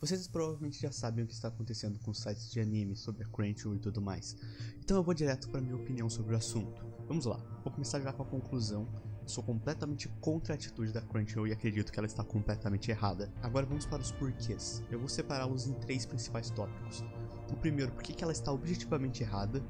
Vocês provavelmente já sabem o que está acontecendo com os sites de anime, sobre a Crunchyroll e tudo mais. Então eu vou direto para minha opinião sobre o assunto. Vamos lá, vou começar já com a conclusão. Sou completamente contra a atitude da Crunchyroll e acredito que ela está completamente errada. Agora vamos para os porquês. Eu vou separá-los em 3 principais tópicos. O primeiro, por que ela está objetivamente errada.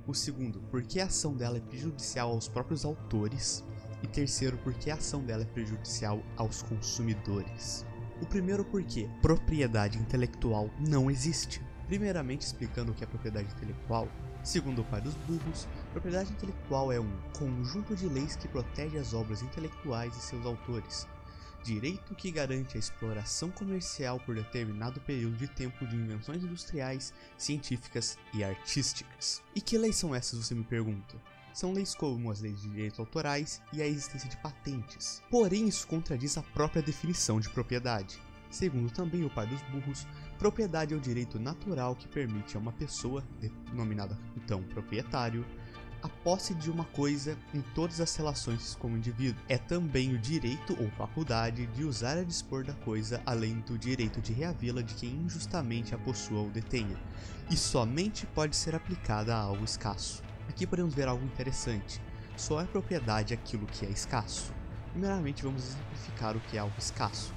O segundo, por que a ação dela é prejudicial aos próprios autores. E terceiro, por que a ação dela é prejudicial aos consumidores. O primeiro porquê, propriedade intelectual não existe. Primeiramente explicando o que é propriedade intelectual, segundo o pai dos burros, propriedade intelectual é um conjunto de leis que protege as obras intelectuais e seus autores. Direito que garante a exploração comercial por determinado período de tempo de invenções industriais, científicas e artísticas. E que leis são essas, você me pergunta? São leis como as leis de direitos autorais e a existência de patentes. Porém, isso contradiz a própria definição de propriedade. Segundo também o pai dos burros, propriedade é o direito natural que permite a uma pessoa, denominada então proprietário, a posse de uma coisa em todas as relações com o indivíduo. É também o direito ou faculdade de usar e dispor da coisa, além do direito de reavê-la de quem injustamente a possua ou detenha, e somente pode ser aplicada a algo escasso. Aqui podemos ver algo interessante. Só é propriedade aquilo que é escasso. Primeiramente vamos exemplificar o que é algo escasso.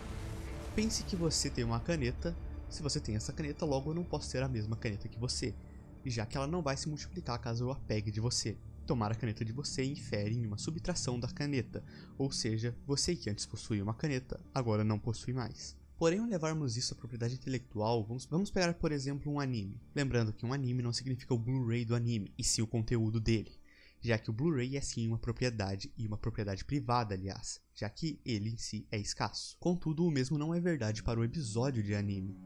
Pense que você tem uma caneta. Se você tem essa caneta, logo eu não posso ter a mesma caneta que você, já que ela não vai se multiplicar caso eu a pegue de você. Tomar a caneta de você infere em uma subtração da caneta, ou seja, você que antes possuía uma caneta, agora não possui mais. Porém, ao levarmos isso à propriedade intelectual, vamos pegar por exemplo um anime. Lembrando que um anime não significa o Blu-ray do anime, e sim o conteúdo dele, já que o Blu-ray é sim uma propriedade, e uma propriedade privada aliás, já que ele em si é escasso. Contudo, o mesmo não é verdade para o episódio de anime.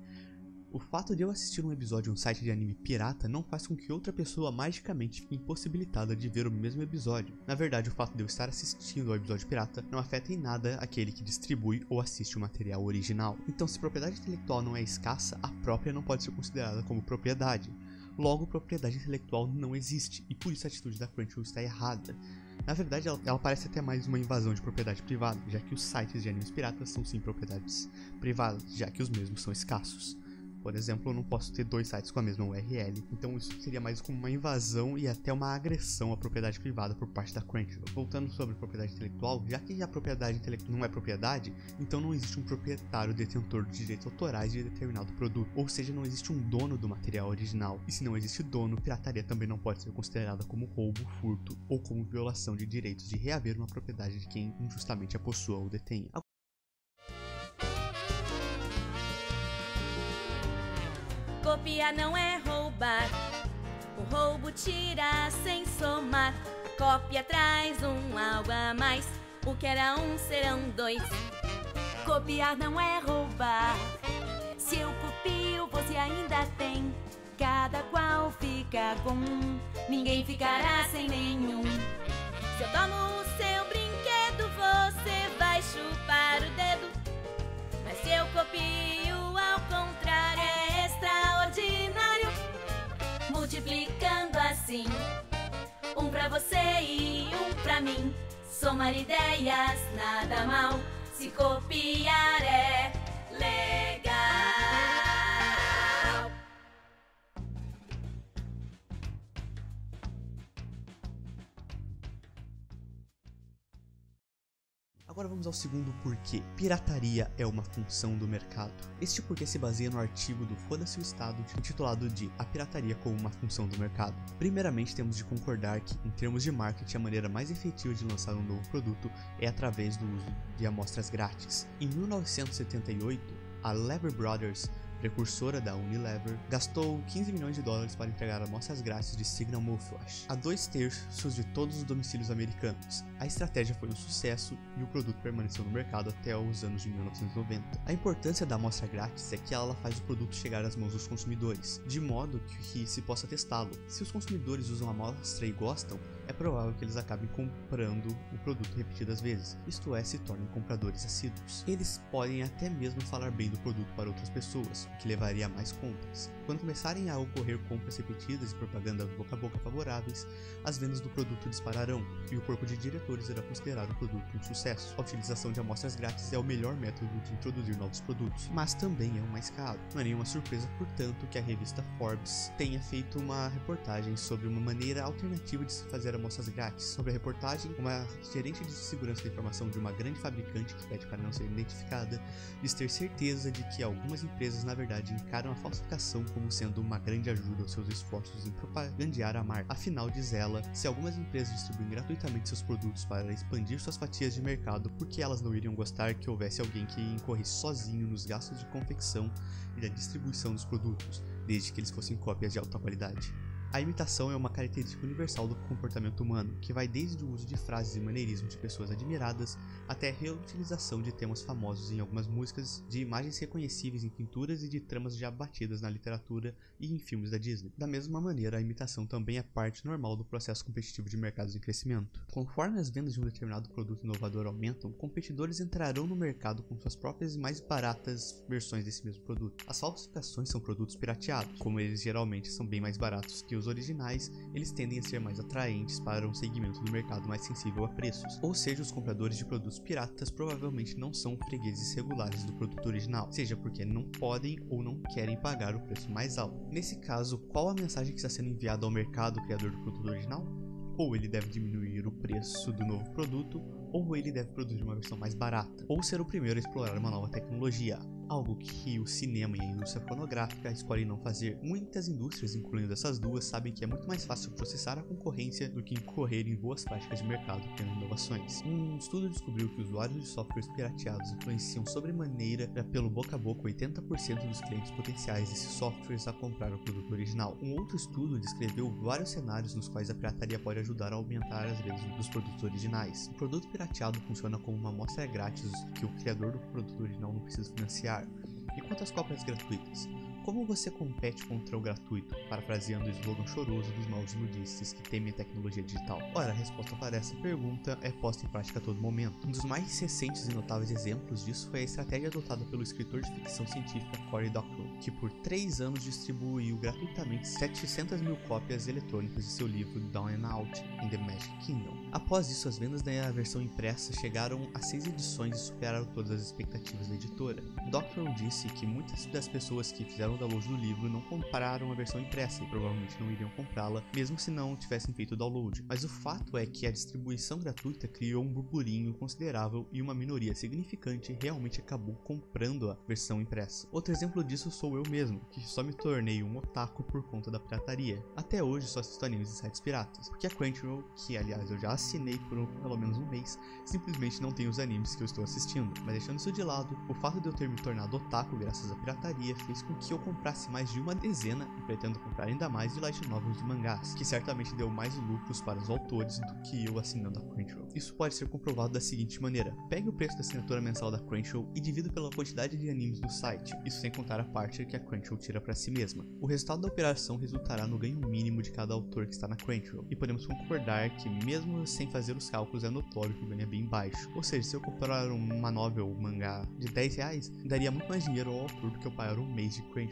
O fato de eu assistir um episódio em um site de anime pirata não faz com que outra pessoa magicamente fique impossibilitada de ver o mesmo episódio. Na verdade, o fato de eu estar assistindo ao episódio pirata não afeta em nada aquele que distribui ou assiste o material original. Então, se propriedade intelectual não é escassa, a própria não pode ser considerada como propriedade. Logo, propriedade intelectual não existe, e por isso a atitude da Crunchyroll está errada. Na verdade, ela parece até mais uma invasão de propriedade privada, já que os sites de animes piratas são sim propriedades privadas, já que os mesmos são escassos. Por exemplo, eu não posso ter 2 sites com a mesma URL, então isso seria mais como uma invasão e até uma agressão à propriedade privada por parte da Crunchyroll. Voltando sobre propriedade intelectual, já que a propriedade intelectual não é propriedade, então não existe um proprietário detentor de direitos autorais de determinado produto, ou seja, não existe um dono do material original. E se não existe dono, pirataria também não pode ser considerada como roubo, furto ou como violação de direitos de reaver uma propriedade de quem injustamente a possua ou detenha. Copiar não é roubar, o roubo tira sem somar. Cópia traz algo a mais, o que era serão 2. Copiar não é roubar, se eu copio você ainda tem. Cada qual fica com ninguém ficará sem nenhum. Se eu tomo o seu brinquedo, você vai chupar o dedo. Mas se eu copio ao contrário, é extraordinário. Multiplicando assim, um pra você e um pra mim. Somar ideias, nada mal. Se copiar é legal. Agora vamos ao segundo porquê. Pirataria é uma função do mercado. Este porquê se baseia no artigo do Foda-se o Estado, intitulado de A Pirataria como uma função do mercado. Primeiramente, temos de concordar que, em termos de marketing, a maneira mais efetiva de lançar um novo produto é através do uso de amostras grátis. Em 1978, a Lever Brothers, precursora da Unilever, gastou 15 milhões de dólares para entregar amostras grátis de Signal Mouthwash a 2/3 de todos os domicílios americanos. A estratégia foi um sucesso e o produto permaneceu no mercado até os anos de 1990. A importância da amostra grátis é que ela faz o produto chegar às mãos dos consumidores, de modo que se possa testá-lo. Se os consumidores usam a amostra e gostam, é provável que eles acabem comprando o produto repetidas vezes, isto é, se tornem compradores assíduos. Eles podem até mesmo falar bem do produto para outras pessoas, o que levaria a mais compras. Quando começarem a ocorrer compras repetidas e propagandas boca a boca favoráveis, as vendas do produto dispararão, e o corpo de diretores irá considerar o produto um sucesso. A utilização de amostras grátis é o melhor método de introduzir novos produtos, mas também é o mais caro. Não é nenhuma surpresa, portanto, que a revista Forbes tenha feito uma reportagem sobre uma maneira alternativa de se fazer amostras grátis. Sobre a reportagem, uma gerente de segurança da informação de uma grande fabricante que pede para não ser identificada diz ter certeza de que algumas empresas na verdade encaram a falsificação como sendo uma grande ajuda aos seus esforços em propagandear a marca. Afinal, diz ela, se algumas empresas distribuem gratuitamente seus produtos para expandir suas fatias de mercado, por que elas não iriam gostar que houvesse alguém que incorresse sozinho nos gastos de confecção e da distribuição dos produtos, desde que eles fossem cópias de alta qualidade? A imitação é uma característica universal do comportamento humano, que vai desde o uso de frases e maneirismos de pessoas admiradas, até a reutilização de temas famosos em algumas músicas, de imagens reconhecíveis em pinturas e de tramas já batidas na literatura e em filmes da Disney. Da mesma maneira, a imitação também é parte normal do processo competitivo de mercados em crescimento. Conforme as vendas de um determinado produto inovador aumentam, competidores entrarão no mercado com suas próprias e mais baratas versões desse mesmo produto. As falsificações são produtos pirateados, como eles geralmente são bem mais baratos que os originais, eles tendem a ser mais atraentes para um segmento do mercado mais sensível a preços. Ou seja, os compradores de produtos piratas provavelmente não são fregueses regulares do produto original, seja porque não podem ou não querem pagar o preço mais alto. Nesse caso, qual a mensagem que está sendo enviada ao mercado criador do produto original? Ou ele deve diminuir o preço do novo produto, ou ele deve produzir uma versão mais barata, ou ser o primeiro a explorar uma nova tecnologia, algo que o cinema e a indústria fonográfica escolhem não fazer. Muitas indústrias, incluindo essas duas, sabem que é muito mais fácil processar a concorrência do que incorrer em boas práticas de mercado criando inovações. Um estudo descobriu que usuários de softwares pirateados influenciam sobremaneira pelo boca a boca 80% dos clientes potenciais desses softwares a comprar o produto original. Um outro estudo descreveu vários cenários nos quais a pirataria pode ajudar a aumentar as vendas dos produtos originais. O produto pirateado funciona como uma amostra grátis que o criador do produto original não precisa financiar. E quanto às cópias gratuitas? Como você compete contra o gratuito, parafraseando o slogan choroso dos novos ludistas que temem a tecnologia digital? Ora, a resposta para essa pergunta é posta em prática a todo momento. Um dos mais recentes e notáveis exemplos disso foi a estratégia adotada pelo escritor de ficção científica Cory Doctorow, que por 3 anos distribuiu gratuitamente 700 mil cópias eletrônicas de seu livro Down and Out in the Magic Kingdom. Após isso, as vendas da versão impressa chegaram a 6 edições e superaram todas as expectativas da editora. Doctorow disse que muitas das pessoas que fizeram o download do livro não compraram a versão impressa e provavelmente não iriam comprá-la, mesmo se não tivessem feito o download. Mas o fato é que a distribuição gratuita criou um burburinho considerável e uma minoria significante realmente acabou comprando a versão impressa. Outro exemplo disso sou eu mesmo, que só me tornei um otaku por conta da pirataria. Até hoje só assisto animes em sites piratas, porque a Crunchyroll, que aliás eu já assinei por pelo menos um mês, simplesmente não tem os animes que eu estou assistindo. Mas deixando isso de lado, o fato de eu ter me tornado otaku graças à pirataria fez com que eu comprasse mais de uma dezena e pretendo comprar ainda mais de light novels de mangás, que certamente deu mais lucros para os autores do que eu assinando a Crunchyroll. Isso pode ser comprovado da seguinte maneira: pegue o preço da assinatura mensal da Crunchyroll e divida pela quantidade de animes do site, isso sem contar a parte que a Crunchyroll tira para si mesma. O resultado da operação resultará no ganho mínimo de cada autor que está na Crunchyroll, e podemos concordar que mesmo sem fazer os cálculos é notório que o ganho é bem baixo. Ou seja, se eu comprar uma novel ou mangá de R$10, daria muito mais dinheiro ao autor do que eu pagar um mês de Crunchyroll.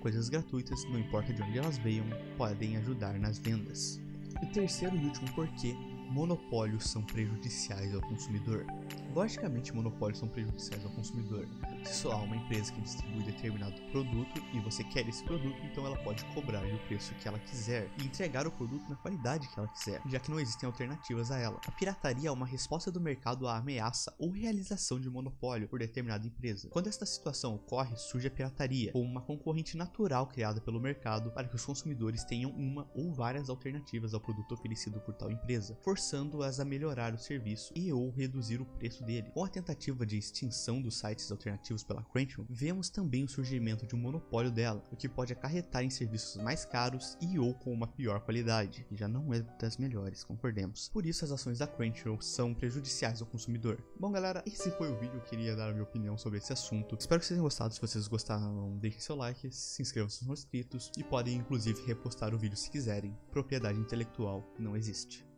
Coisas gratuitas, não importa de onde elas venham, podem ajudar nas vendas. E terceiro e último porquê: monopólios são prejudiciais ao consumidor. Logicamente, monopólios são prejudiciais ao consumidor. Se só há uma empresa que distribui determinado produto e você quer esse produto, então ela pode cobrar o preço que ela quiser e entregar o produto na qualidade que ela quiser, já que não existem alternativas a ela. A pirataria é uma resposta do mercado à ameaça ou realização de monopólio por determinada empresa. Quando esta situação ocorre, surge a pirataria, como uma concorrente natural criada pelo mercado para que os consumidores tenham uma ou várias alternativas ao produto oferecido por tal empresa, forçando-as a melhorar o serviço e ou reduzir o preço dele. Com a tentativa de extinção dos sites alternativos pela Crunchyroll, vemos também o surgimento de um monopólio dela, o que pode acarretar em serviços mais caros e ou com uma pior qualidade, que já não é das melhores, concordemos. Por isso, as ações da Crunchyroll são prejudiciais ao consumidor. Bom galera, esse foi o vídeo, eu queria dar a minha opinião sobre esse assunto. Espero que vocês tenham gostado. Se vocês gostaram, deixem seu like, se inscrevam se não inscritos e podem inclusive repostar o vídeo se quiserem. Propriedade intelectual não existe.